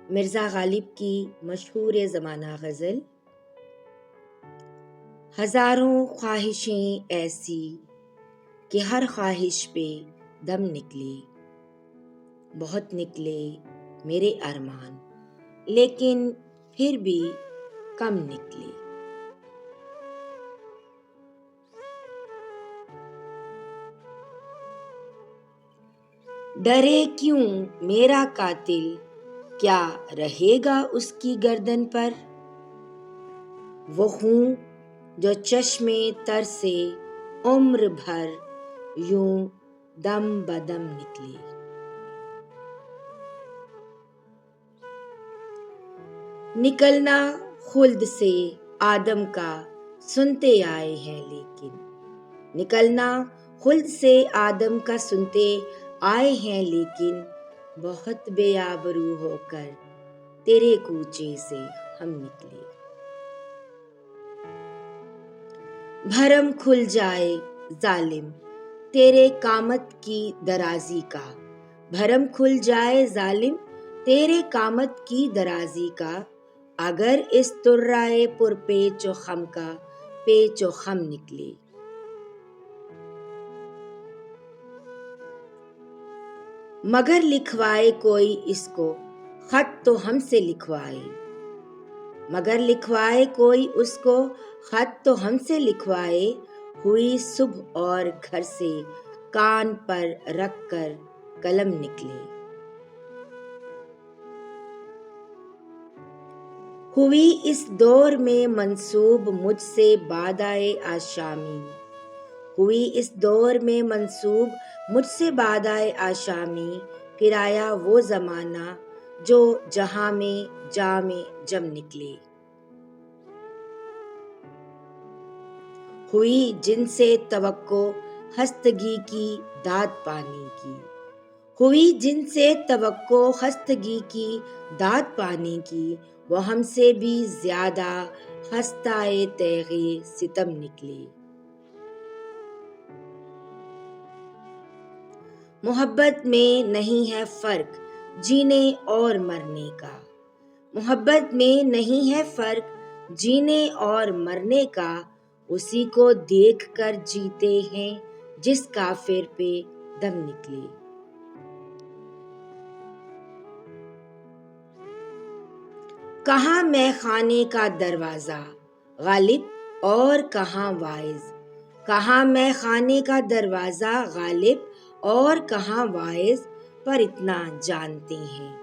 مرزا غالب کی مشہور زمانہ غزل۔ ہزاروں خواہشیں ایسی کہ ہر خواہش پہ دم نکلے، بہت نکلے میرے ارمان لیکن پھر بھی کم نکلے۔ ڈرے کیوں میرا قاتل، کیا رہے گا اس کی گردن پر؟ وہ خون جو چشم تر سے عمر بھر یوں دم بدم نکلے۔ نکلنا خلد سے آدم کا سنتے آئے ہیں لیکن، نکلنا خلد سے آدم کا سنتے آئے ہیں لیکن، بہت بے آبرو ہو کر تیرے کوچے سے ہم نکلے۔ بھرم کھل جائے ظالم تیرے قامت کی درازی کا، بھرم کھل جائے ظالم تیرے قامت کی درازی کا، اگر اس طرائے پر پیچ و خم کا پیچ و خم نکلے۔ مگر لکھوائے کوئی اس کو خط تو ہم سے لکھوائے، مگر لکھوائے کوئی اس کو خط تو ہم سے لکھوائے، ہوئی صبح اور گھر سے کان پر رکھ کر قلم نکلے۔ ہوئی اس دور میں منسوب مجھ سے بادائے آشامی، ہوئی اس دور میں منسوب مجھ سے بادائے آشامی، پھر آیا وہ زمانہ جو جہاں میں جام جم نکلے۔ ہوئی جن سے توقع خستگی کی داد پانے کی، ہوئی جن سے توقع خستگی کی داد پانے کی، وہ ہم سے بھی زیادہ خستۂ تیغ ستم نکلے۔ محبت میں نہیں ہے فرق جینے اور مرنے کا، محبت میں نہیں ہے فرق جینے اور مرنے کا، اسی کو دیکھ کر جیتے ہیں جس کافر پہ دم نکلے۔ کہاں مے خانے کا دروازہ غالب اور کہاں واعظ، کہاں مے خانے کا دروازہ غالب اور کہاں واعظ، پر اتنا جانتے ہیں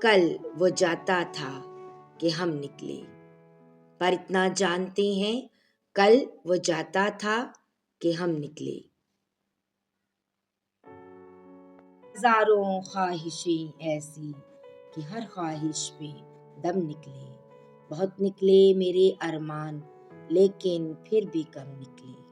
کل وہ جاتا تھا کہ ہم نکلے، پر اتنا جانتے ہیں کل وہ جاتا تھا کہ ہم نکلے۔ ہزاروں خواہشیں ایسی کہ ہر خواہش پہ دم نکلے، بہت نکلے میرے ارمان لیکن پھر بھی کم نکلے۔